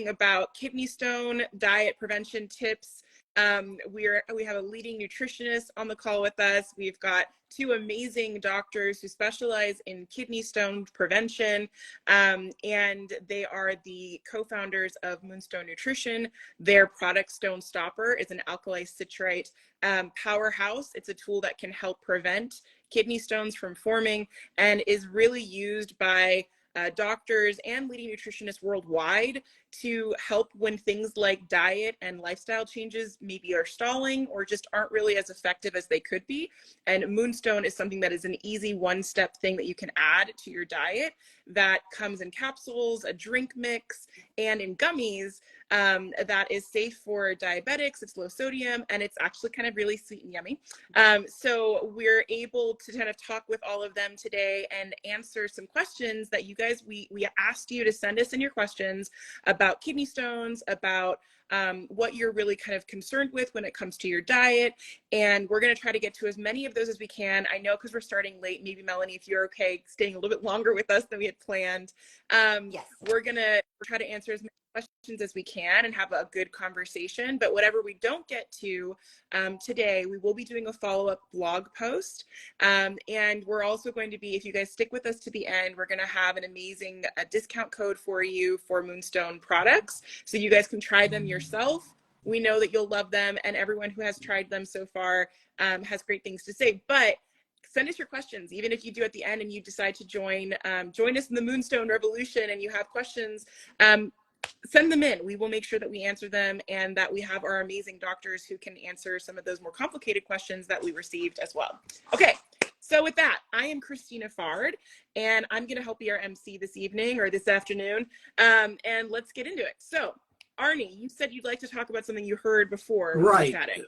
about kidney stone diet prevention tips. We have a leading nutritionist on the call with us. We've got two amazing doctors who specialize in kidney stone prevention, and they are the co-founders of Moonstone Nutrition. Their product, Stone Stopper, is an alkali citrate powerhouse. It's a tool that can help prevent kidney stones from forming and is really used by doctors and leading nutritionists worldwide to help when things like diet and lifestyle changes maybe are stalling or just aren't really as effective as they could be. And Moonstone is something that is an easy one-step thing that you can add to your diet that comes in capsules, a drink mix, and in gummies that is safe for diabetics. It's low sodium, and it's actually kind of really sweet and yummy. So we're able to kind of talk with all of them today and answer some questions that you guys, we asked you to send us in your questions about kidney stones, about what you're really kind of concerned with when it comes to your diet. And we're going to try to get to as many of those as we can. I know because we're starting late, maybe Melanie, if you're okay staying a little bit longer with us than we had planned. Yes. We're going to try to answer as many questions as we can and have a good conversation. But whatever we don't get to today, we will be doing a follow-up blog post. And we're also going to be, if you guys stick with us to the end, we're going to have an amazing discount code for you for Moonstone products. So you guys can try them yourself. We know that you'll love them, and everyone who has tried them so far has great things to say. But send us your questions, even if you do at the end and you decide to join us in the Moonstone revolution and you have questions. Send them in. We will make sure that we answer them and that we have our amazing doctors who can answer some of those more complicated questions that we received as well. Okay, so with that, I am Christina Fard, and I'm going to help be our MC this evening or this afternoon, and let's get into it. So, Arnie, you said you'd like to talk about something you heard before we were chatting.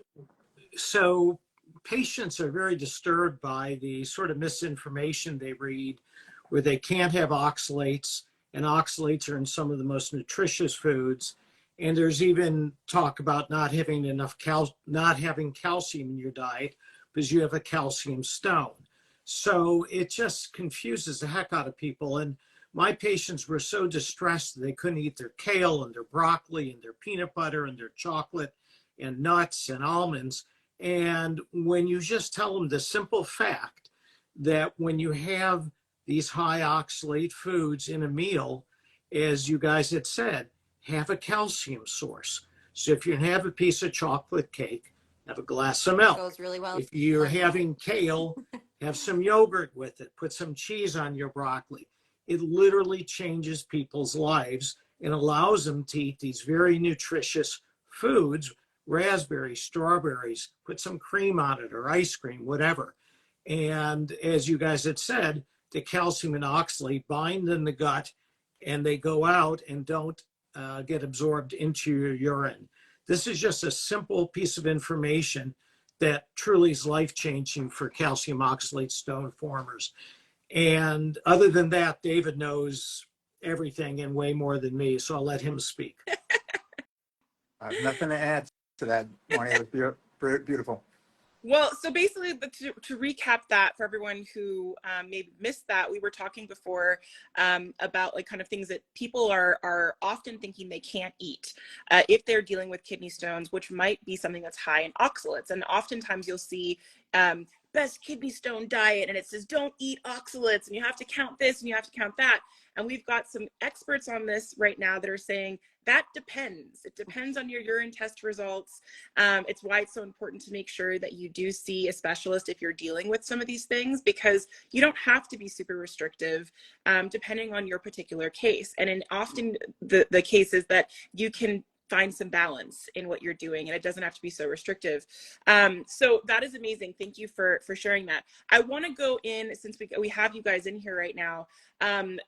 So patients are very disturbed by the sort of misinformation they read where they can't have oxalates, and oxalates are in some of the most nutritious foods. And there's even talk about not having enough not having calcium in your diet because you have a calcium stone. So it just confuses the heck out of people. And my patients were so distressed that they couldn't eat their kale and their broccoli and their peanut butter and their chocolate and nuts and almonds. And when you just tell them the simple fact that when you have these high oxalate foods in a meal, as you guys had said, have a calcium source. So if you have a piece of chocolate cake, have a glass of milk. Goes really well. If you're having kale, have some yogurt with it. Put some cheese on your broccoli. It literally changes people's lives and allows them to eat these very nutritious foods, raspberries, strawberries, put some cream on it or ice cream, whatever. And as you guys had said, the calcium and oxalate bind in the gut and they go out and don't get absorbed into your urine. This is just a simple piece of information that truly is life-changing for calcium oxalate stone formers. And other than that, David knows everything and way more than me, so I'll let him speak. I have nothing to add to that, Marnie. It was beautiful. Well, so basically, to recap that for everyone who maybe missed that, we were talking before about like kind of things that people are often thinking they can't eat if they're dealing with kidney stones, which might be something that's high in oxalates. And oftentimes you'll see best kidney stone diet, and it says don't eat oxalates, and you have to count this and you have to count that. And we've got some experts on this right now that are saying that depends. It depends on your urine test results. It's why it's so important to make sure that you do see a specialist if you're dealing with some of these things, because you don't have to be super restrictive depending on your particular case. And in often the cases that you can find some balance in what you're doing, and it doesn't have to be so restrictive. So that is amazing. Thank you for sharing that. I want to go in, since we have you guys in here right now,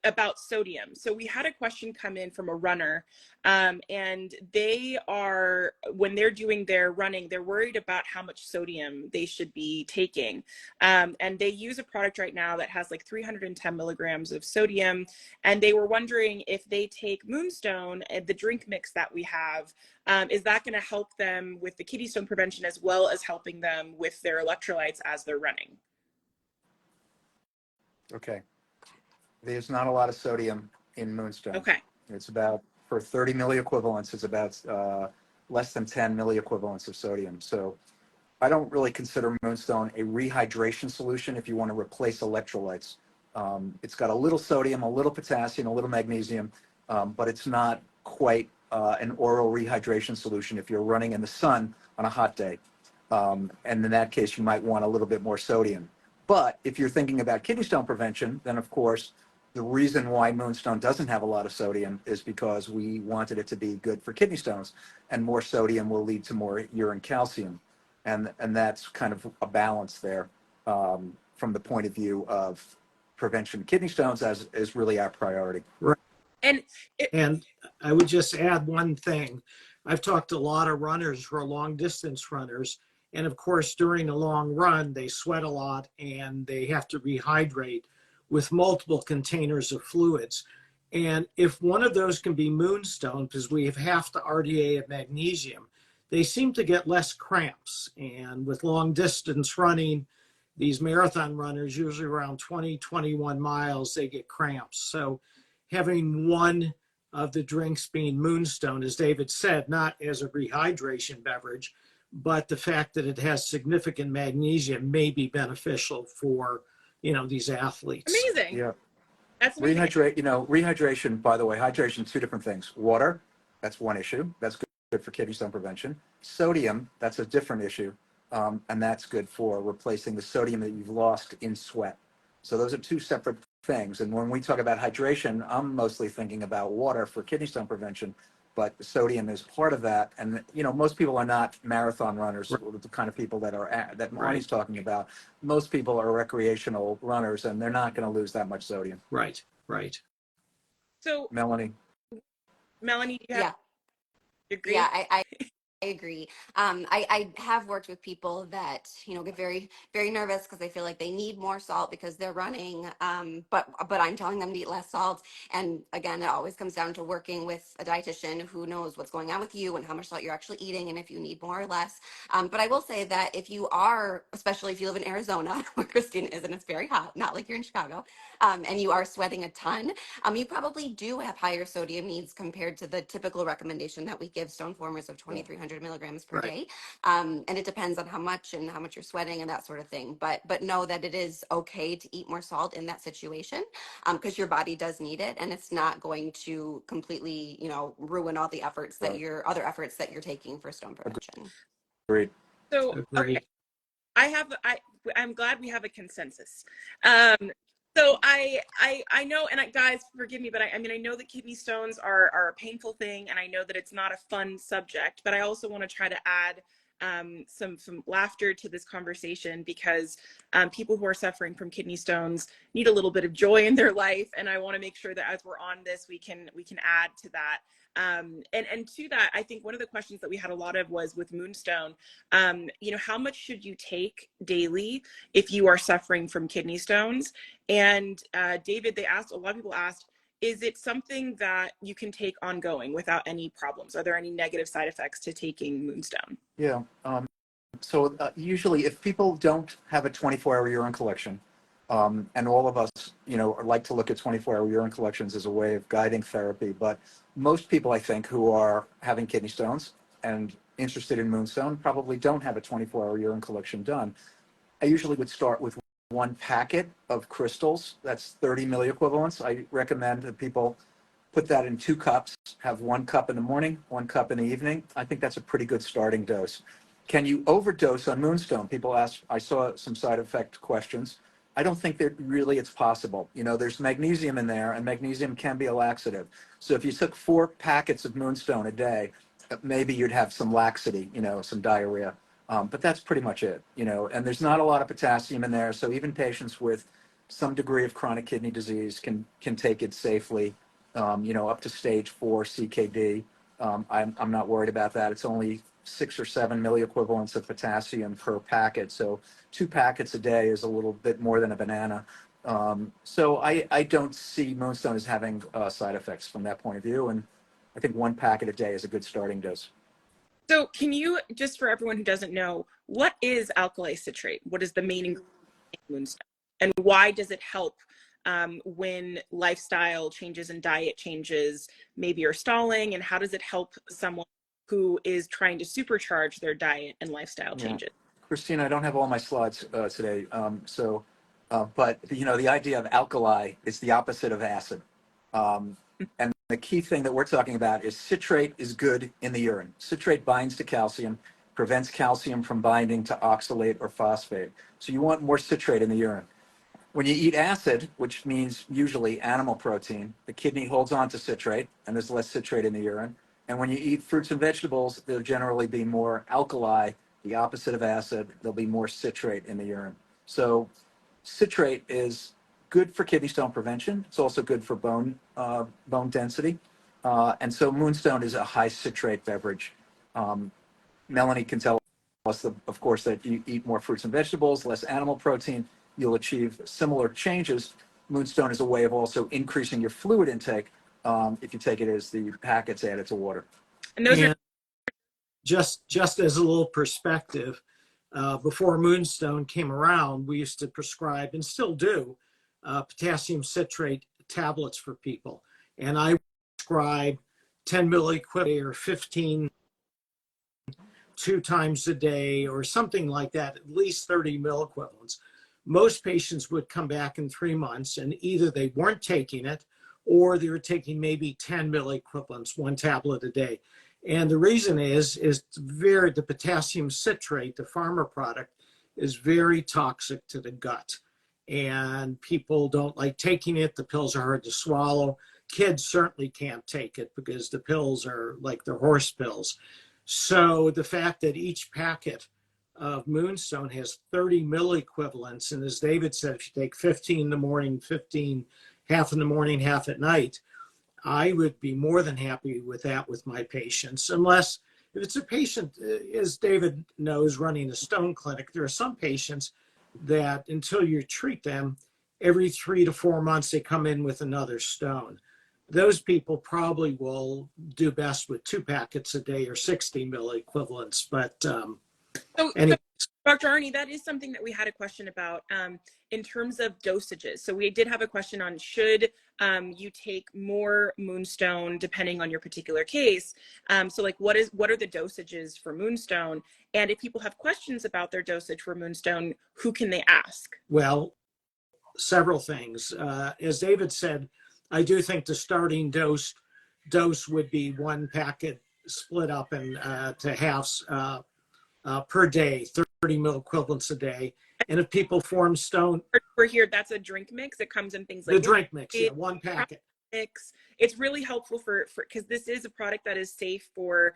about sodium. So we had a question come in from a runner, and they are, when they're doing their running, they're worried about how much sodium they should be taking. And they use a product right now that has like 310 milligrams of sodium. And they were wondering if they take Moonstone, the drink mix that we have, is that going to help them with the kidney stone prevention as well as helping them with their electrolytes as they're running? Okay. There's not a lot of sodium in Moonstone. Okay. It's about, per 30 milliequivalents is about less than 10 milliequivalents of sodium. So I don't really consider Moonstone a rehydration solution if you want to replace electrolytes. It's got a little sodium, a little potassium, a little magnesium, but it's not quite an oral rehydration solution if you're running in the sun on a hot day. And in that case, you might want a little bit more sodium. But if you're thinking about kidney stone prevention, then of course, the reason why Moonstone doesn't have a lot of sodium is because we wanted it to be good for kidney stones, and more sodium will lead to more urine calcium. And that's kind of a balance there from the point of view of prevention of kidney stones as is really our priority. Right. And And I would just add one thing. I've talked to a lot of runners who are long distance runners. And of course, during a long run, they sweat a lot and they have to rehydrate with multiple containers of fluids. And if one of those can be Moonstone, because we have half the RDA of magnesium, they seem to get less cramps. And with long distance running, these marathon runners, usually around 20, 21 miles, they get cramps. So having one of the drinks being Moonstone, as David said, not as a rehydration beverage, but the fact that it has significant magnesium may be beneficial for, these athletes. amazing. Yeah. That's amazing. Rehydration, by the way, hydration, two different things. Water, that's one issue. That's good for kidney stone prevention. Sodium, that's a different issue. And that's good for replacing the sodium that you've lost in sweat. So those are two separate things. And when we talk about hydration, I'm mostly thinking about water for kidney stone prevention, but sodium is part of that. And, most people are not marathon runners, the kind of people that Marnie's talking about. Most people are recreational runners, and they're not going to lose that much sodium. Right. So, Melanie? Melanie, do you have agree? Yeah, I agree. I have worked with people that, get very, very nervous because they feel like they need more salt because they're running. But I'm telling them to eat less salt. And again, it always comes down to working with a dietitian who knows what's going on with you and how much salt you're actually eating and if you need more or less. But I will say that if you are, especially if you live in Arizona, where Christine is, and it's very hot, not like you're in Chicago, and you are sweating a ton, you probably do have higher sodium needs compared to the typical recommendation that we give stone formers of 2,300 milligrams per day. And it depends on how much you're sweating and that sort of thing. But know that it is okay to eat more salt in that situation because your body does need it, and it's not going to completely, ruin all the efforts that other efforts that you're taking for stone prevention. Agreed. So, Agreed. okay, I'm glad we have a consensus. So I know, and guys, forgive me, but I know that kidney stones are a painful thing, and I know that it's not a fun subject, but I also want to try to add some laughter to this conversation because people who are suffering from kidney stones need a little bit of joy in their life, and I want to make sure that as we're on this, we can add to that. And to that, I think one of the questions that we had a lot of was with Moonstone, how much should you take daily if you are suffering from kidney stones? And David, a lot of people asked, is it something that you can take ongoing without any problems? Are there any negative side effects to taking Moonstone? Yeah. So usually if people don't have a 24-hour urine collection, and all of us, like to look at 24-hour urine collections as a way of guiding therapy, but most people, I think, who are having kidney stones and interested in Moonstone probably don't have a 24-hour urine collection done. I usually would start with one packet of crystals. That's 30 milliequivalents. I recommend that people put that in 2 cups, have 1 cup in the morning, 1 cup in the evening. I think that's a pretty good starting dose. Can you overdose on Moonstone? People ask, I saw some side effect questions. I don't think that really it's possible. There's magnesium in there, and magnesium can be a laxative. So if you took 4 packets of Moonstone a day, maybe you'd have some laxity, some diarrhea. But that's pretty much it, and there's not a lot of potassium in there. So even patients with some degree of chronic kidney disease can take it safely, up to stage 4 CKD. I'm not worried about that. It's only 6 or 7 milliequivalents of potassium per packet. So 2 packets a day is a little bit more than a banana. So I don't see Moonstone as having side effects from that point of view. And I think 1 packet a day is a good starting dose. So can you, just for everyone who doesn't know, what is alkali citrate? What is the main ingredient in Moonstone? And why does it help when lifestyle changes and diet changes maybe are stalling, and how does it help someone who is trying to supercharge their diet and lifestyle changes? Christina, I don't have all my slides today, but the idea of alkali is the opposite of acid. And the key thing that we're talking about is citrate is good in the urine. Citrate binds to calcium, prevents calcium from binding to oxalate or phosphate. So you want more citrate in the urine. When you eat acid, which means usually animal protein, the kidney holds on to citrate and there's less citrate in the urine. And when you eat fruits and vegetables, there'll generally be more alkali, the opposite of acid. There'll be more citrate in the urine. So citrate is good for kidney stone prevention. It's also good for bone density. And so Moonstone is a high citrate beverage. Melanie can tell us, of course, that you eat more fruits and vegetables, less animal protein, you'll achieve similar changes. Moonstone is a way of also increasing your fluid intake if you take it as the packets added to water. And those are just as a little perspective, before Moonstone came around, we used to prescribe, and still do, potassium citrate tablets for people. And I prescribe 10 milliequivalent or 15 2 times a day or something like that, at least 30 milliequivalents. Most patients would come back in 3 months and either they weren't taking it or they were taking maybe 10 milliequivalents, 1 tablet a day. And the reason is the potassium citrate, the pharma product, is very toxic to the gut. And people don't like taking it. The pills are hard to swallow. Kids certainly can't take it because the pills are like the horse pills. So the fact that each packet of Moonstone has 30 milliequivalents, and as David said, if you take 15 in the morning, 15, half in the morning, half at night, I would be more than happy with that with my patients, unless if it's a patient, as David knows, running a stone clinic, there are some patients that until you treat them, every 3 to 4 months, they come in with another stone. Those people probably will do best with 2 packets a day or 60 milliequivalents. But anyway. So, Dr. Arnie, that is something that we had a question about in terms of dosages. So we did have a question on should you take more Moonstone depending on your particular case. So like what are the dosages for Moonstone? And if people have questions about their dosage for Moonstone, who can they ask? Well, several things. As David said, I do think the starting dose would be 1 packet split up in to halves per day, 30 milliequivalents a day. And if people form stone, we're here, that's a drink mix. It comes in things like the drink mix, 1 packet. Mix. It's really helpful for because this is a product that is safe for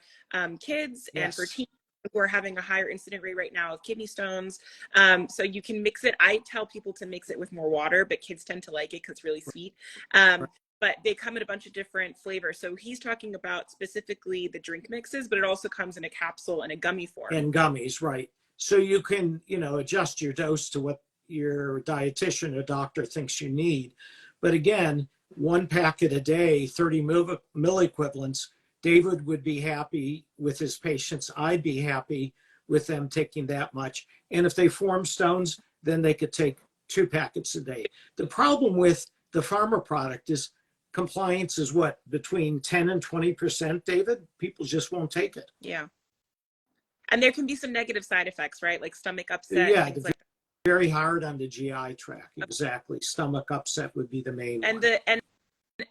kids and for teens who are having a higher incident rate right now of kidney stones. So you can mix it. I tell people to mix it with more water, but kids tend to like it because it's really sweet. But they come in a bunch of different flavors. So he's talking about specifically the drink mixes, but it also comes in a capsule and a gummy form. And gummies, right. So you can, adjust your dose to what your dietitian or doctor thinks you need. But again, 1 packet a day, 30 milliequivalents, David would be happy with his patients. I'd be happy with them taking that much. And if they form stones, then they could take 2 packets a day. The problem with the pharma product is compliance is what, between 10 and 20%, David? People just won't take it. Yeah. And there can be some negative side effects, right? Like stomach upset. Yeah, very hard on the GI tract. Exactly. Stomach upset would be the main one.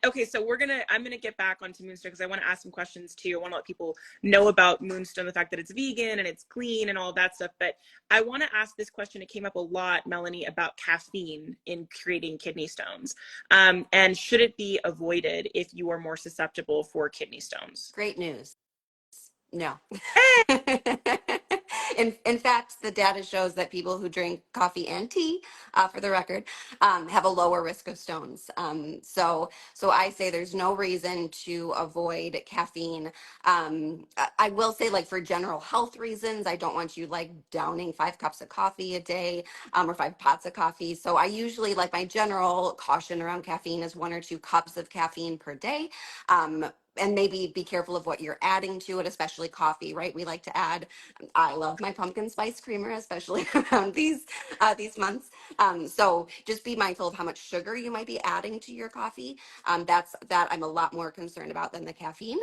Okay, so I'm gonna get back onto Moonstone because I want to ask some questions too. I want to let people know about Moonstone, the fact that it's vegan and it's clean and all that stuff. But I want to ask this question. It came up a lot, Melanie, about caffeine in creating kidney stones. And should it be avoided if you are more susceptible for kidney stones? Great news. No. In fact, the data shows that people who drink coffee and tea, for the record, have a lower risk of stones. So I say there's no reason to avoid caffeine. I will say, like, for general health reasons, I don't want you like downing 5 cups of coffee a day or 5 pots of coffee. So I usually, like, my general caution around caffeine is 1 or 2 cups of caffeine per day. and maybe be careful of what you're adding to it, especially coffee, right? We like to add, I love my pumpkin spice creamer, especially around these months. So just be mindful of how much sugar you might be adding to your coffee. That I'm a lot more concerned about than the caffeine.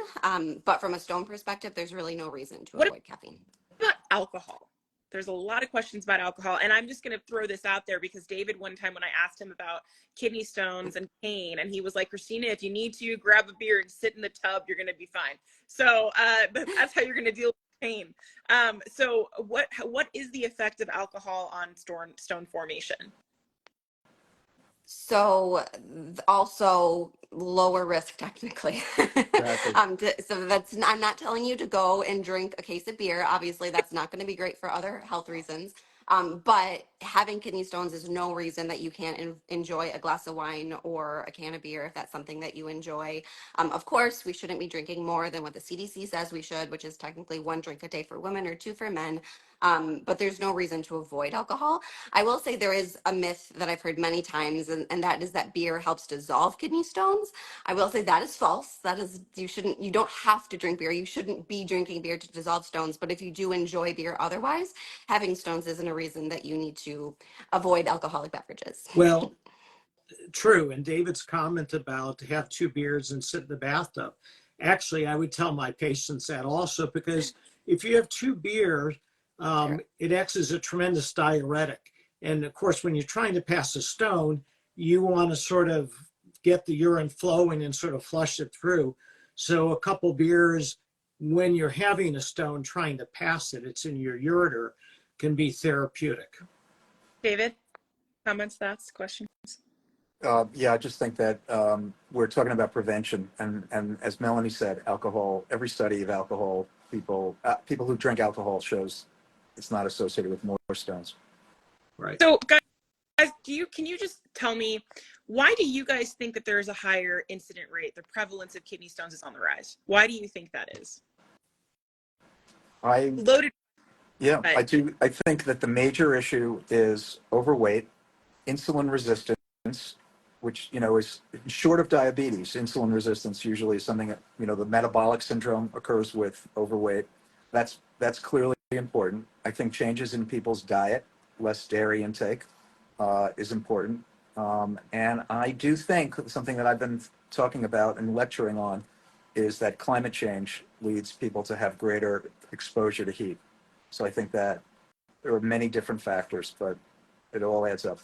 But from a stone perspective, there's really no reason to What avoid caffeine. about alcohol? There's a lot of questions about alcohol, and I'm just going to throw this out there because David, one time when I asked him about kidney stones and pain, and he was like, Christina, if you need to grab a beer and sit in the tub, you're going to be fine. So that's how you're going to deal with pain. So what is the effect of alcohol on stone formation? So also lower risk technically. Exactly. So that's, I'm not telling you to go and drink a case of beer. Obviously, that's not going to be great for other health reasons. But having kidney stones is no reason that you can't enjoy a glass of wine or a can of beer if that's something that you enjoy. Of course, we shouldn't be drinking more than what the CDC says we should, which is technically 1 drink a day for women or 2 for men. But there's no reason to avoid alcohol. I will say there is a myth that I've heard many times, and that is that beer helps dissolve kidney stones. I will say that is false. That is, you don't have to drink beer. You shouldn't be drinking beer to dissolve stones. But if you do enjoy beer otherwise, having stones isn't a reason that you need to avoid alcoholic beverages. Well, true. And David's comment about to have 2 beers and sit in the bathtub. Actually, I would tell my patients that also, because if you have 2 beers, Sure. it acts as a tremendous diuretic. And of course, when you're trying to pass a stone, you want to sort of get the urine flowing and sort of flush it through. So a couple beers when you're having a stone trying to pass it, it's in your ureter, can be therapeutic. David, comments, thoughts, questions? Yeah, I just think that we're talking about prevention, and as Melanie said, alcohol. Every study of alcohol, people who drink alcohol shows it's not associated with more stones. Right. So guys, can you just tell me, why do you guys think that there is a higher incident rate? The prevalence of kidney stones is on the rise. Why do you think that is? I Loaded. Yeah, But I do. I think that the major issue is overweight, insulin resistance, which is short of diabetes. Insulin resistance usually is something that the metabolic syndrome occurs with overweight. That's clearly important. I think changes in people's diet, less dairy intake, is important. And I do think something that I've been talking about and lecturing on is that climate change leads people to have greater exposure to heat. So I think that there are many different factors, but it all adds up.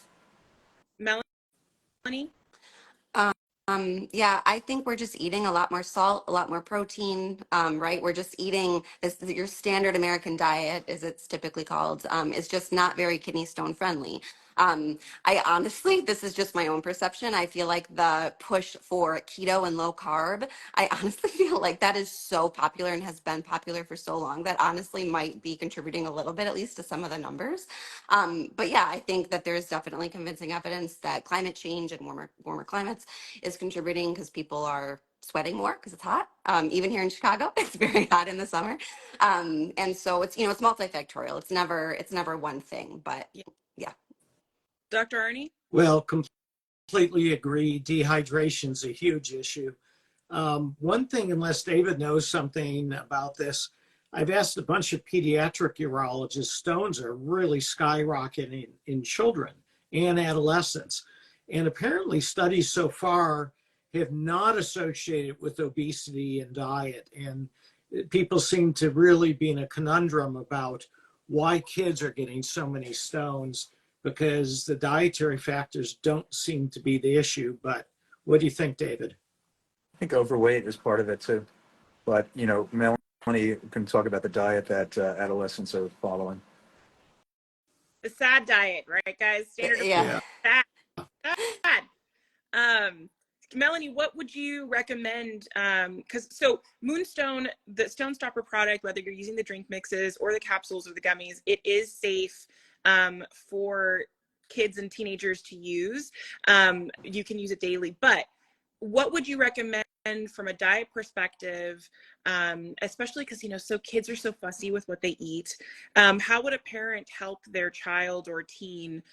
Melanie? Yeah, I think we're just eating a lot more salt, a lot more protein, right? We're just eating this, your standard American diet, as it's typically called, is just not very kidney stone friendly. I honestly, this is just my own perception. I feel like the push for keto and low carb, I honestly feel like that is so popular and has been popular for so long that honestly might be contributing a little bit, at least to some of the numbers. But yeah, I think that there's definitely convincing evidence that climate change and warmer climates is contributing because people are sweating more because it's hot. Even here in Chicago, it's very hot in the summer. And so it's multifactorial. It's never one thing, but yeah. Dr. Arnie? Well, completely agree. Dehydration is a huge issue. One thing, unless David knows something about this, I've asked a bunch of pediatric urologists, stones are really skyrocketing in children and adolescents. And apparently studies so far have not associated with obesity and diet. And people seem to really be in a conundrum about why kids are getting so many stones, because the dietary factors don't seem to be the issue. But what do you think, David? I think overweight is part of it too. But, Melanie can talk about the diet that adolescents are following. The SAD diet, right, guys? Standard of Yeah. Yeah. SAD. Melanie, what would you recommend? So Moonstone, the Stone Stopper product, whether you're using the drink mixes or the capsules or the gummies, it is safe for kids and teenagers to use. You can use it daily, but what would you recommend from a diet perspective, especially because so kids are so fussy with what they eat? How would a parent help their child or teen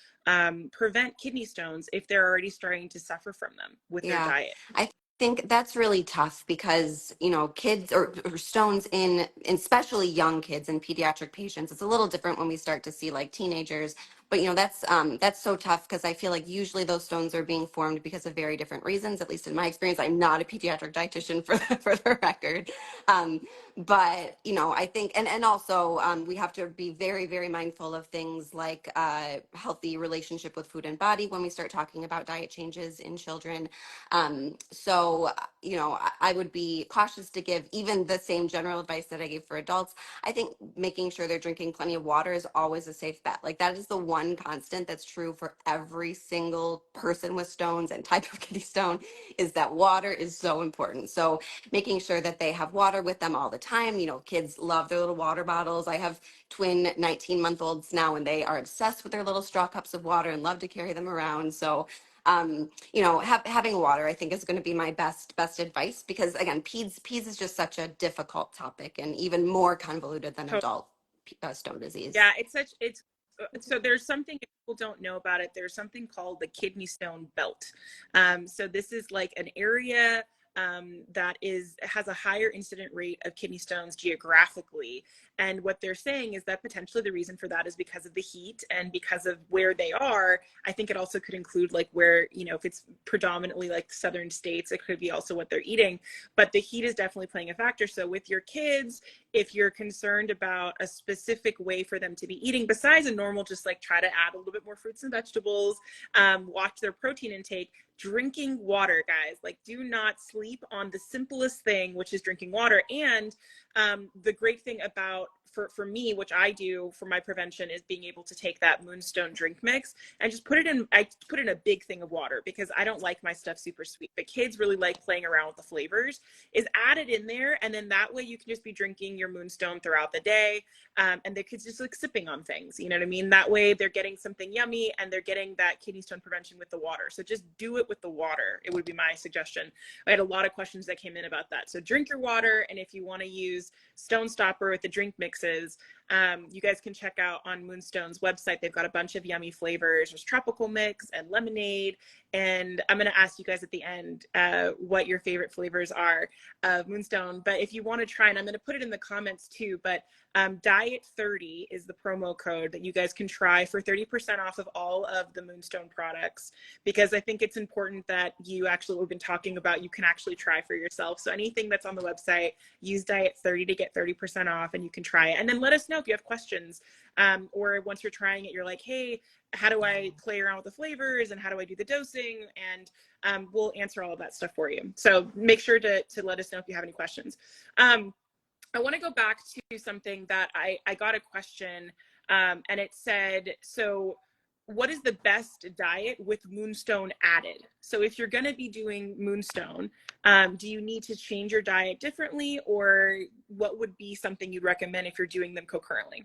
prevent kidney stones if they're already starting to suffer from them with their diet? I Think that's really tough because, you know, kids or stones in especially young kids and pediatric patients, it's a little different when we start to see like teenagers. But you know, that's so tough because I feel like usually those stones are being formed because of very different reasons. At least in my experience, I'm not a pediatric dietitian for the record. Um, but you know, I think and also we have to be very, very mindful of things like healthy relationship with food and body when we start talking about diet changes in children. So, you know, I would be cautious to give even the same general advice that I gave for adults. I think making sure they're drinking plenty of water is always a safe bet. Like that is the one constant that's true for every single person with stones and type of kidney stone is that water is so important. So making sure that they have water with them all the time. You know, kids love their little water bottles. I have twin 19-month-olds now and they are obsessed with their little straw cups of water and love to carry them around. So you know, having water, I think, is going to be my best advice because again, peds is just such a difficult topic and even more convoluted than adult stone disease. Yeah, it's so there's something if people don't know about it. There's something called the kidney stone belt. So this is like an area that has a higher incident rate of kidney stones geographically. And what they're saying is that potentially the reason for that is because of the heat and because of where they are. I think it also could include like where, you know, if it's predominantly like southern states, it could be also what they're eating. But the heat is definitely playing a factor. So with your kids, if you're concerned about a specific way for them to be eating besides a normal, just like try to add a little bit more fruits and vegetables, watch their protein intake, drinking water, guys. Like, do not sleep on the simplest thing, which is drinking water. And the great thing about for me, which I do for my prevention, is being able to take that Moonstone drink mix and just put it in. I put in a big thing of water because I don't like my stuff super sweet, but kids really like playing around with the flavors. Is add it in there, and then that way you can just be drinking your Moonstone throughout the day, and the kids just like sipping on things. You know what I mean? That way they're getting something yummy and they're getting that kidney stone prevention with the water. So just do it with the water. It would be my suggestion. I had a lot of questions that came in about that. So drink your water, and if you want to use Stone Stopper with the drink mixes, you guys can check out on Moonstone's website. They've got a bunch of yummy flavors. There's tropical mix and lemonade. And I'm going to ask you guys at the end what your favorite flavors are of Moonstone. But if you want to try, and I'm going to put it in the comments too, but Diet 30 is the promo code that you guys can try for 30% off of all of the Moonstone products, because I think it's important that you actually, what we've been talking about, you can actually try for yourself. So anything that's on the website, use Diet 30 to get 30% off, and you can try it. And then let us know if you have questions, or once you're trying it, you're like, hey, how do I play around with the flavors and how do I do the dosing? And we'll answer all of that stuff for you. So make sure to let us know if you have any questions. I want to go back to something that I got a question, and it said, so what is the best diet with Moonstone added? So if you're going to be doing Moonstone, do you need to change your diet differently, or what would be something you'd recommend if you're doing them concurrently?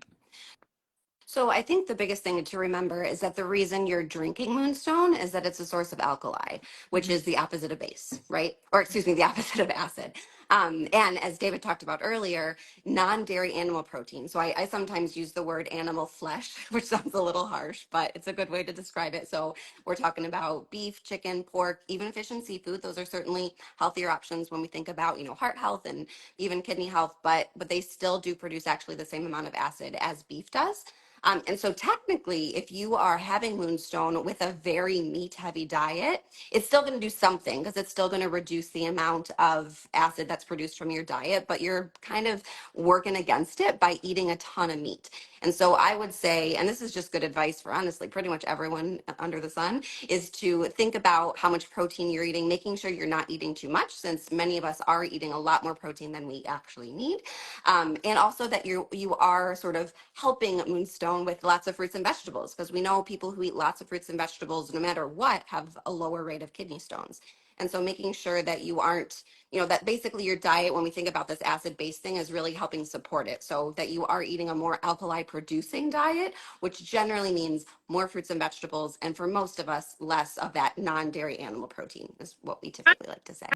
So I think the biggest thing to remember is that the reason you're drinking Moonstone is that it's a source of alkali, which is the opposite of base, right? Or excuse me, the opposite of acid. And as David talked about earlier, non-dairy animal protein. So I sometimes use the word animal flesh, which sounds a little harsh, but it's a good way to describe it. So we're talking about beef, chicken, pork, even fish and seafood. Those are certainly healthier options when we think about, you know, heart health and even kidney health, but they still do produce actually the same amount of acid as beef does. And so technically, if you are having Moonstone with a very meat heavy diet, it's still going to do something because it's still going to reduce the amount of acid that's produced from your diet, but you're kind of working against it by eating a ton of meat. And so I would say, and this is just good advice for honestly pretty much everyone under the sun, is to think about how much protein you're eating, making sure you're not eating too much, since many of us are eating a lot more protein than we actually need. And also that you are sort of helping Moonstone with lots of fruits and vegetables, because we know people who eat lots of fruits and vegetables, no matter what, have a lower rate of kidney stones. And so making sure that you aren't, you know, that basically your diet, when we think about this acid-based thing, is really helping support it, so that you are eating a more alkali producing diet, which generally means more fruits and vegetables, and for most of us, less of that non-dairy animal protein is what we typically like to say.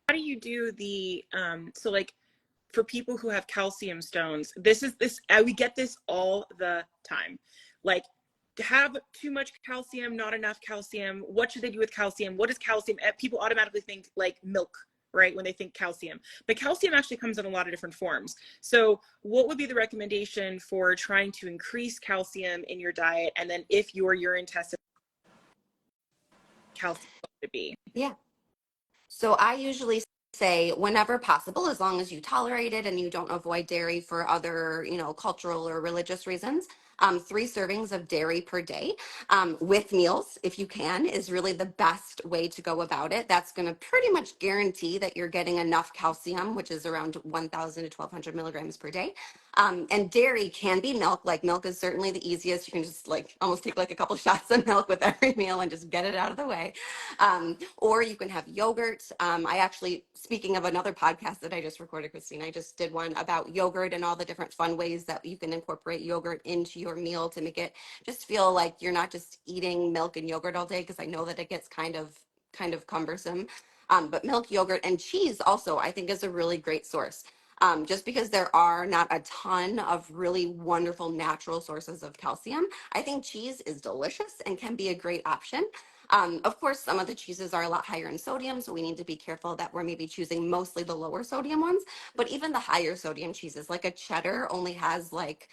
How do you do the so like for people who have calcium stones, this we get this all the time. Like, have too much calcium, not enough calcium? What should they do with calcium? What is calcium? People automatically think like milk, right, when they think calcium. But calcium actually comes in a lot of different forms. So what would be the recommendation for trying to increase calcium in your diet? And then if your urine test calcium to be? Yeah. So I usually say whenever possible, as long as you tolerate it and you don't avoid dairy for other, cultural or religious reasons. 3 servings of dairy per day with meals, if you can, is really the best way to go about it. That's going to pretty much guarantee that you're getting enough calcium, which is around 1,000 to 1,200 milligrams per day. And dairy can be milk. Like milk is certainly the easiest. You can just like almost take like a couple shots of milk with every meal and just get it out of the way. Or you can have yogurt. I actually, speaking of another podcast that I just recorded, Christine, I just did one about yogurt and all the different fun ways that you can incorporate yogurt into your meal to make it just feel like you're not just eating milk and yogurt all day, because I know that it gets kind of cumbersome. But milk, yogurt, and cheese also, I think, is a really great source. Just because there are not a ton of really wonderful natural sources of calcium, I think cheese is delicious and can be a great option. Of course, some of the cheeses are a lot higher in sodium, so we need to be careful that we're maybe choosing mostly the lower sodium ones. But even the higher sodium cheeses, like a cheddar, only has like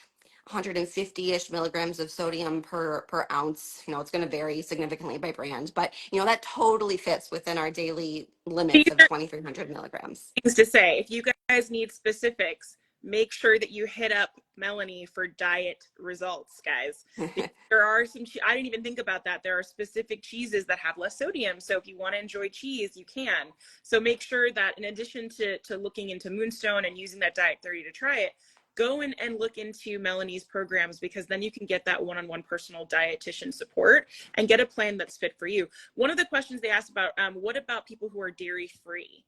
150-ish milligrams of sodium per ounce. It's going to vary significantly by brand, but that totally fits within our daily limits of 2,300 milligrams. Things to say. If you guys need specifics, make sure that you hit up Melanie for diet results, guys. There are some, I didn't even think about that. There are specific cheeses that have less sodium. So if you want to enjoy cheese, you can. So make sure that in addition to looking into Moonstone and using that Diet 30 to try it, go in and look into Melanie's programs, because then you can get that one-on-one personal dietitian support and get a plan that's fit for you. One of the questions they asked about, what about people who are dairy free?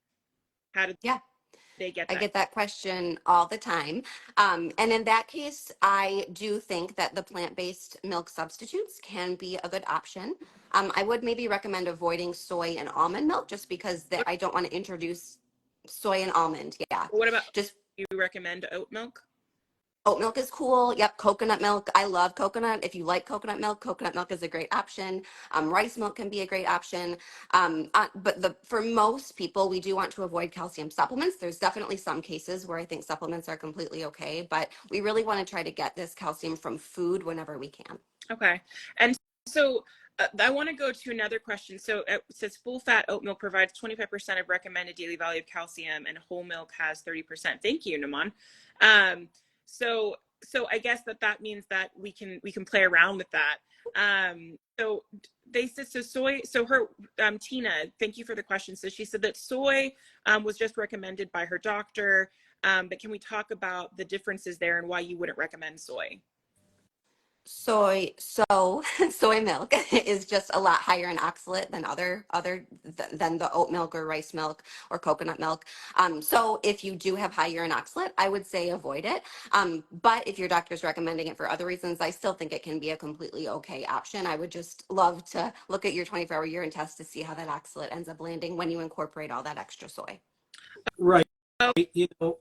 How did they get that? I get that question all the time. And in that case, I do think that the plant-based milk substitutes can be a good option. I would maybe recommend avoiding soy and almond milk, just because I don't want to introduce soy and almond. Yeah. What about, just do you recommend oat milk? Oat milk is cool. Yep. Coconut milk. I love coconut. If you like coconut milk is a great option. Rice milk can be a great option. But for most people, we do want to avoid calcium supplements. There's definitely some cases where I think supplements are completely okay, but we really want to try to get this calcium from food whenever we can. Okay. And so I want to go to another question. So it says full fat oat milk provides 25% of recommended daily value of calcium, and whole milk has 30%. Thank you, Naman. So I guess that means that we can play around with that. So they said, so soy, so her, Tina, thank you for the question. So she said that soy was just recommended by her doctor, but can we talk about the differences there and why you wouldn't recommend soy? Soy milk is just a lot higher in oxalate than than the oat milk or rice milk or coconut milk. So if you do have high urine oxalate, I would say avoid it. But if your doctor's recommending it for other reasons, I still think it can be a completely okay option. I would just love to look at your 24-hour urine test to see how that oxalate ends up landing when you incorporate all that extra soy. Right.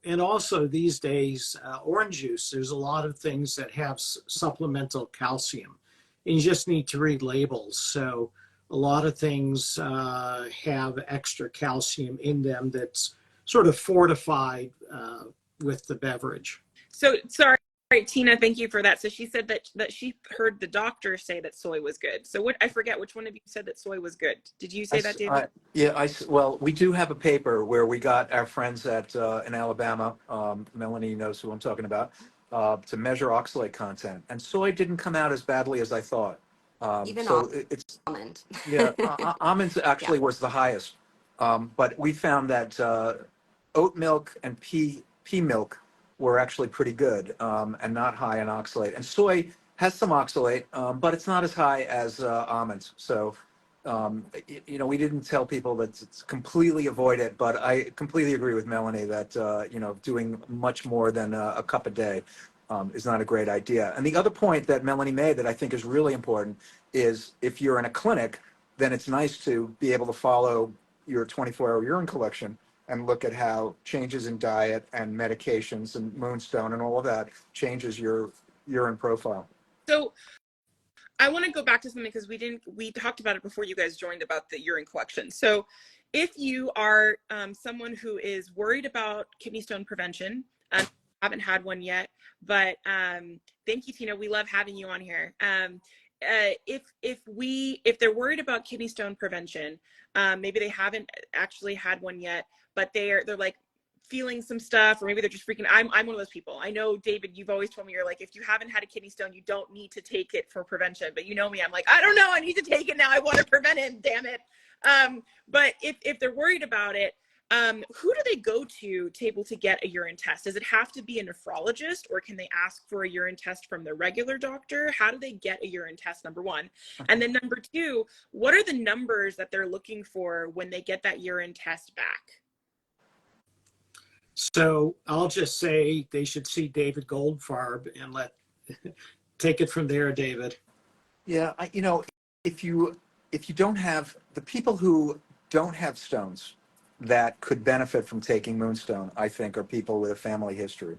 And also these days, orange juice, there's a lot of things that have supplemental calcium, and you just need to read labels. So a lot of things have extra calcium in them that's sort of fortified with the beverage. So sorry, Tina, thank you for that. So she said that she heard the doctor say that soy was good. So I forget which one of you said that soy was good. Did you say that, David? Well, we do have a paper where we got our friends in Alabama, Melanie knows who I'm talking about, to measure oxalate content, and soy didn't come out as badly as I thought. Even it's almond. almonds actually was the highest, but we found that oat milk and pea milk were actually pretty good, and not high in oxalate. And soy has some oxalate, but it's not as high as almonds. So, we didn't tell people that it's completely avoid it, but I completely agree with Melanie that, doing much more than a cup a day is not a great idea. And the other point that Melanie made that I think is really important is if you're in a clinic, then it's nice to be able to follow your 24-hour urine collection and look at how changes in diet and medications and Moonstone and all of that changes your urine profile. So I want to go back to something because we talked about it before you guys joined about the urine collection. So if you are someone who is worried about kidney stone prevention, haven't had one yet, but thank you, Tina. We love having you on here. If they're worried about kidney stone prevention, maybe they haven't actually had one yet, but they're like feeling some stuff, or maybe they're just freaking. I'm one of those people. I know, David, you've always told me, you're like, if you haven't had a kidney stone, you don't need to take it for prevention. But you know me, I'm like, I don't know, I need to take it now. I want to prevent it, damn it. But if they're worried about it, who do they go to able to get a urine test? Does it have to be a nephrologist, or can they ask for a urine test from their regular doctor? How do they get a urine test, number one? And then number two, what are the numbers that they're looking for when they get that urine test back? So I'll just say they should see David Goldfarb and take it from there, David. Yeah, if you don't have the people who don't have stones that could benefit from taking Moonstone, I think, are people with a family history,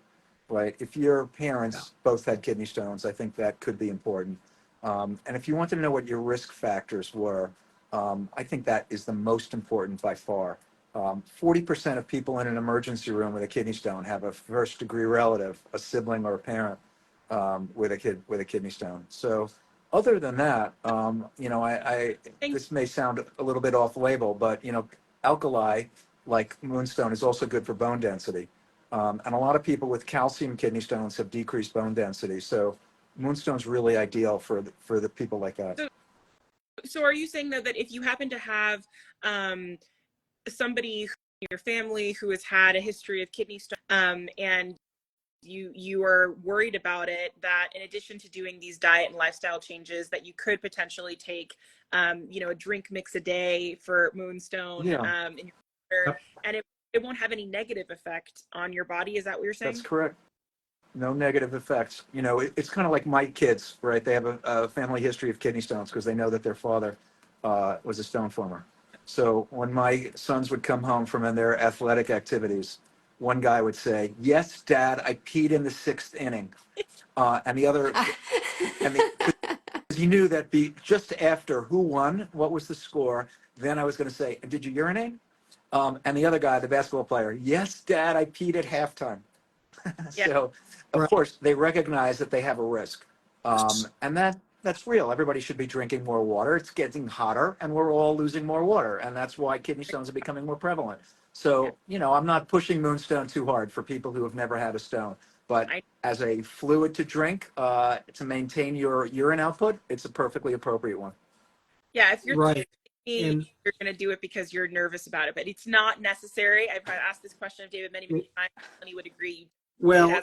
right? If your parents both had kidney stones, I think that could be important. And if you wanted to know what your risk factors were, I think that is the most important by far. 40% of people in an emergency room with a kidney stone have a first-degree relative, a sibling or a parent with a kidney stone. So other than that, this may sound a little bit off-label, but alkali like Moonstone is also good for bone density. And a lot of people with calcium kidney stones have decreased bone density. So Moonstone's really ideal for the people like that. So are you saying, though, that if you happen to have somebody in your family who has had a history of kidney stone, and you are worried about it, that in addition to doing these diet and lifestyle changes, that you could potentially take a drink mix a day for Moonstone in your water, and it won't have any negative effect on your body? Is that what you're saying? That's correct. No negative effects. It's kind of like my kids, right? They have a family history of kidney stones because they know that their father was a stone former. So when my sons would come home from their athletic activities, one guy would say, "Yes, Dad, I peed in the 6th inning," and the other, because he knew that just after who won, what was the score, then I was going to say, "Did you urinate?" And the other guy, the basketball player, "Yes, Dad, I peed at halftime." So, of course, they recognize that they have a risk, and that's real. Everybody should be drinking more water. It's getting hotter, and we're all losing more water, and that's why kidney stones are becoming more prevalent. So, I'm not pushing Moonstone too hard for people who have never had a stone, but as a fluid to drink to maintain your urine output, it's a perfectly appropriate one. Yeah, if you're right. you're going to do it because you're nervous about it, but it's not necessary. I've asked this question of David many times, and he would agree. Well,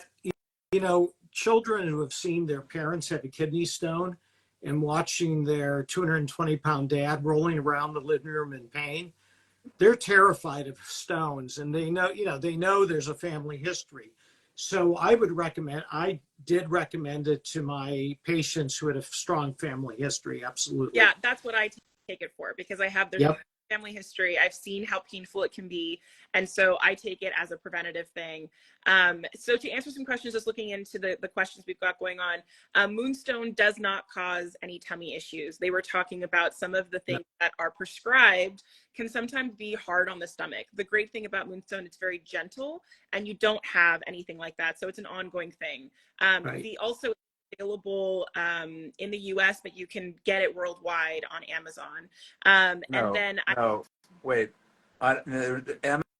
children who have seen their parents have a kidney stone and watching their 220-pound dad rolling around the living room in pain, they're terrified of stones, and they know there's a family history. So I did recommend it to my patients who had a strong family history. Absolutely. Yeah, that's what I take it for, because I have their family history. I've seen how painful it can be. And so I take it as a preventative thing. So to answer some questions, just looking into the questions we've got going on, Moonstone does not cause any tummy issues. They were talking about some of the things that are prescribed can sometimes be hard on the stomach. The great thing about Moonstone, it's very gentle, and you don't have anything like that. So it's an ongoing thing. The also available in the US, but you can get it worldwide on Amazon. Wait.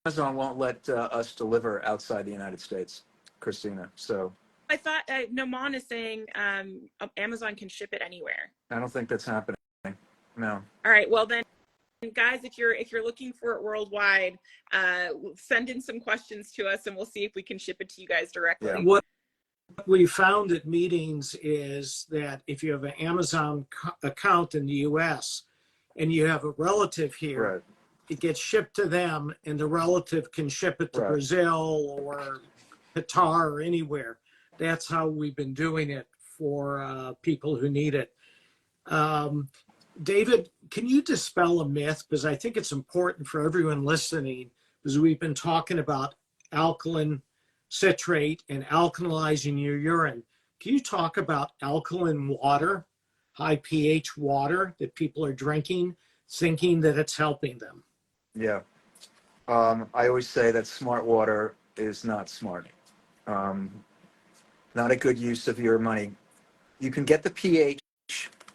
Amazon won't let us deliver outside the United States, Christina. So I thought Noman is saying Amazon can ship it anywhere. I don't think that's happening. No. All right. Well then, guys, if you're looking for it worldwide, send in some questions to us, and we'll see if we can ship it to you guys directly. Yeah. What we found at meetings is that if you have an Amazon account in the US and you have a relative here, it gets shipped to them, and the relative can ship it to Brazil or Qatar or anywhere. That's how we've been doing it for people who need it. David, can you dispel a myth? Because I think it's important for everyone listening, because we've been talking about alkaline citrate and alkalizing your urine. Can you talk about alkaline water high pH water that people are drinking, thinking that it's helping them. Yeah. I always say that smart water is not smart. Um, Not a good use of your money. You can get the pH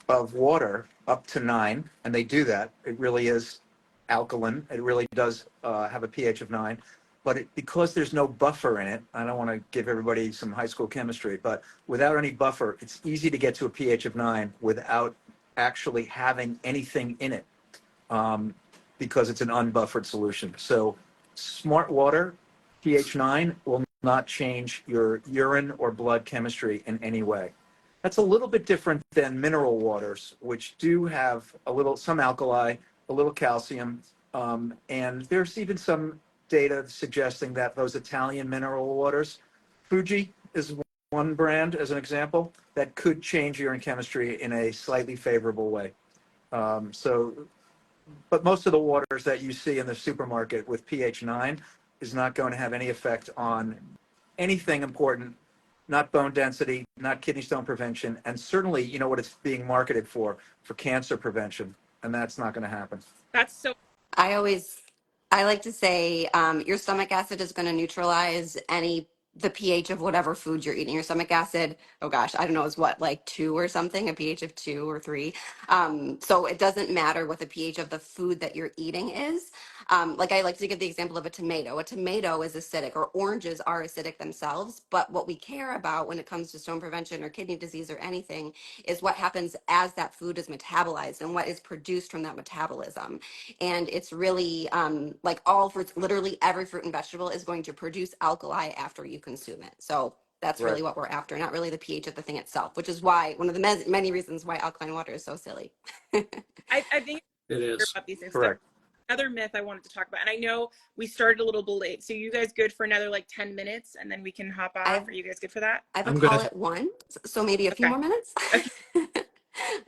of water up to 9, and they do that. It really is alkaline. It really does have a pH of 9. But because there's no buffer in it, I don't want to give everybody some high school chemistry, but without any buffer, it's easy to get to a pH of 9 without actually having anything in it, because it's an unbuffered solution. So smart water, pH 9, will not change your urine or blood chemistry in any way. That's a little bit different than mineral waters, which do have some alkali, a little calcium, and there's even some data suggesting that those Italian mineral waters, Fuji is one brand as an example, that could change urine chemistry in a slightly favorable way. But most of the waters that you see in the supermarket with pH 9 is not going to have any effect on anything important, not bone density, not kidney stone prevention, and certainly, what it's being marketed for cancer prevention, and that's not going to happen. That's so I like to say your stomach acid is going to neutralize the pH of whatever food you're eating. Your stomach acid, oh gosh, I don't know, is what, like 2 or something, a pH of 2 or 3. So it doesn't matter what the pH of the food that you're eating is. Like I like to give the example of a tomato. A tomato is acidic, or oranges are acidic themselves. But what we care about when it comes to stone prevention or kidney disease or anything is what happens as that food is metabolized and what is produced from that metabolism. And it's really like all fruits, literally every fruit and vegetable is going to produce alkali after you consume it. So that's really what we're after, not really the pH of the thing itself, which is why one of the many reasons why alkaline water is so silly. I think It is. about these things. Correct. Another myth I wanted to talk about, and I know we started a little bit late, so you guys good for another like 10 minutes, and then we can hop off? Are you guys good for that? I have a I'm call good. at 1, so maybe a few Okay. more minutes, Okay.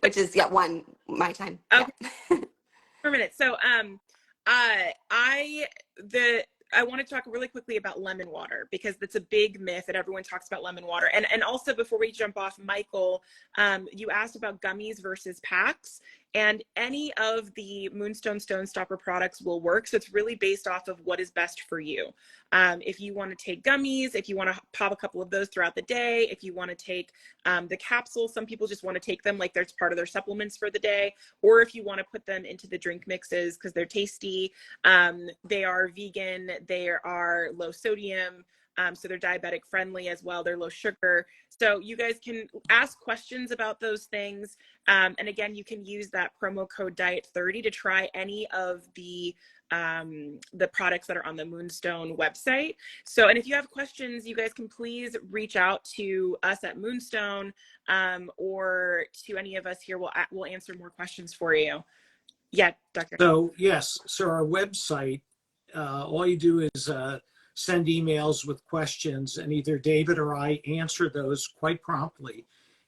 which is 1 my time. Okay. Yeah. For a minute. So I want to talk really quickly about lemon water, because that's a big myth that everyone talks about lemon water. And also, before we jump off, Michael, you asked about gummies versus packs, and any of the Moonstone Stone Stopper products will work. So it's really based off of what is best for you. If you want to take gummies, if you want to pop a couple of those throughout the day, if you want to take the capsules, some people just want to take them like there's part of their supplements for the day, or if you want to put them into the drink mixes because they're tasty. They are vegan, they are low sodium, so they're diabetic friendly as well. They're low sugar. So you guys can ask questions about those things. And again, you can use that promo code Diet30 to try any of the products that are on the Moonstone website. So, and if you have questions, you guys can please reach out to us at Moonstone, or to any of us here. We'll answer more questions for you. Yeah, Doctor. So yes, so our website, all you do is send emails with questions, and either David or I answer those quite promptly.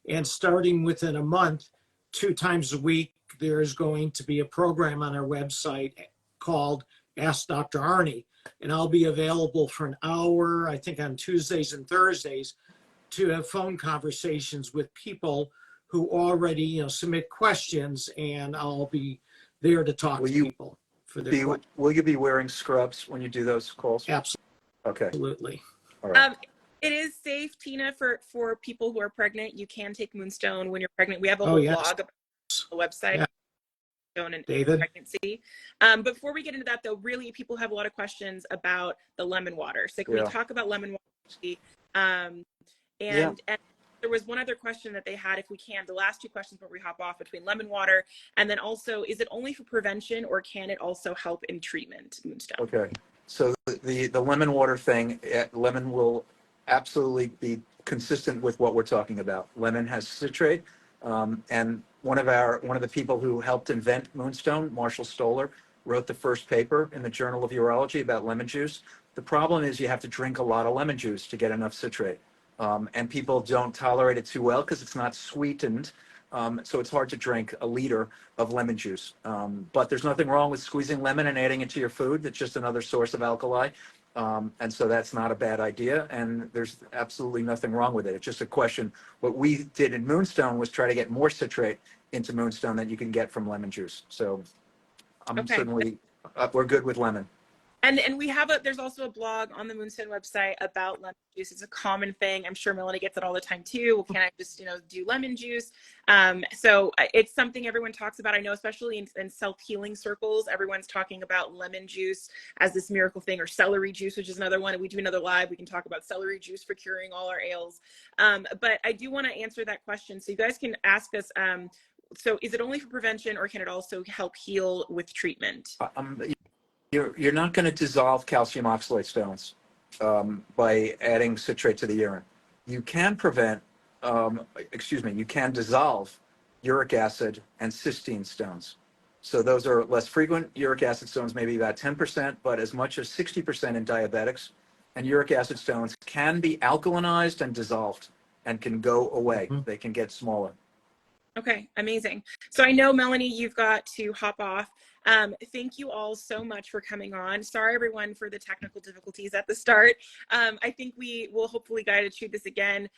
And starting within a month, 2 times a week, there is going to be a program on our website called Ask Dr. Arnie, and I'll be available for an hour, I think on Tuesdays and Thursdays, to have phone conversations with people who already, submit questions, and I'll be there to talk to people for their questions. Will you be wearing scrubs when you do those calls? Okay. Absolutely. All right. It is safe, Tina, for people who are pregnant. You can take Moonstone when you're pregnant. We have a Oh, whole yes. blog about the website. Yeah. And David? pregnancy. Before we get into that, though, really people have a lot of questions about the lemon water. So can we talk about lemon water? And there was one other question that they had, if we can, the last 2 questions before we hop off, between lemon water and then also, is it only for prevention or can it also help in treatment, Moonstone? Okay. So the lemon water thing, lemon will absolutely be consistent with what we're talking about. Lemon has citrate, and one of the people who helped invent Moonstone, Arnold Sholder, wrote the first paper in the Journal of Urology about lemon juice. The problem is you have to drink a lot of lemon juice to get enough citrate, and people don't tolerate it too well because it's not sweetened. So it's hard to drink a liter of lemon juice. But there's nothing wrong with squeezing lemon and adding it to your food. It's just another source of alkali. And so that's not a bad idea, and there's absolutely nothing wrong with it. It's just a question. What we did in Moonstone was try to get more citrate into Moonstone than you can get from lemon juice. So I'm Okay. certainly, we're good with lemon. And we have there's also a blog on the Moonstone website about lemon juice. It's a common thing. I'm sure Melanie gets it all the time too. Well, can I just, do lemon juice? So it's something everyone talks about. I know, especially in self-healing circles, everyone's talking about lemon juice as this miracle thing, or celery juice, which is another one. If we do another live, we can talk about celery juice for curing all our ails. But I do want to answer that question. So you guys can ask us, so is it only for prevention, or can it also help heal with treatment? You're not going to dissolve calcium oxalate stones by adding citrate to the urine. You can you can dissolve uric acid and cysteine stones. So those are less frequent. Uric acid stones maybe about 10%, but as much as 60% in diabetics. And uric acid stones can be alkalinized and dissolved and can go away. Mm-hmm. They can get smaller. Okay, amazing. So I know, Melanie, you've got to hop off. Thank you all so much for coming on. Sorry, everyone, for the technical difficulties at the start. I think we will hopefully guide and shoot this again.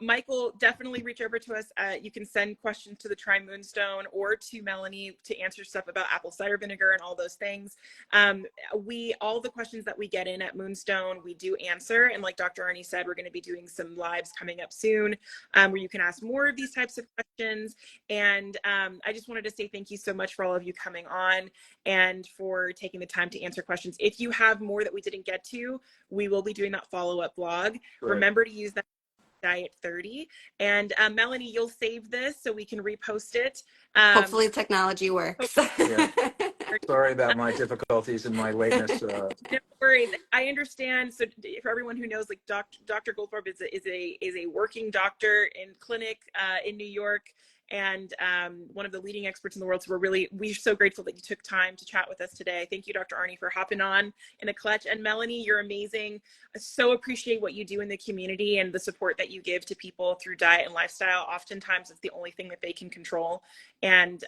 Michael, definitely reach over to us. You can send questions to the Try Moonstone or to Melanie to answer stuff about apple cider vinegar and all those things. All the questions that we get in at Moonstone, we do answer. And like Dr. Arnie said, we're going to be doing some lives coming up soon where you can ask more of these types of questions. And I just wanted to say thank you so much for all of you coming on and for taking the time to answer questions. If you have more that we didn't get to, we will be doing that follow-up blog. Right. Remember to use that Diet 30. And Melanie, you'll save this so we can repost it. Hopefully technology works. Yeah. Sorry about my difficulties and my lateness. No worries. I understand. So for everyone who knows, like Dr. Goldfarb is a working doctor in clinic in New York, and one of the leading experts in the world. So we're so grateful that you took time to chat with us today. Thank you, Dr. Arnie, for hopping on in a clutch. And Melanie, you're amazing. I so appreciate what you do in the community and the support that you give to people through diet and lifestyle. Oftentimes it's the only thing that they can control, and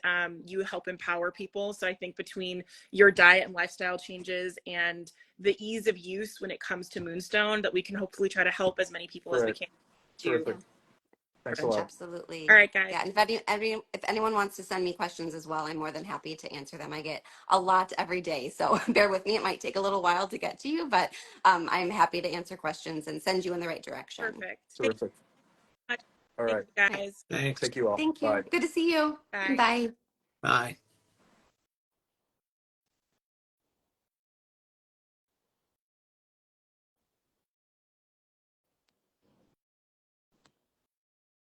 you help empower people. So I think between your diet and lifestyle changes and the ease of use when it comes to Moonstone, that we can hopefully try to help as many people as we can. Terrific. Thanks a lot. Absolutely. All right, guys. Yeah, and if anyone wants to send me questions as well, I'm more than happy to answer them. I get a lot every day, so bear with me. It might take a little while to get to you, but I'm happy to answer questions and send you in the right direction. Perfect. Terrific. All right. Thank you, guys. Thanks. Thank you all. Thank you. Bye. Good to see you. Bye. Bye. Bye.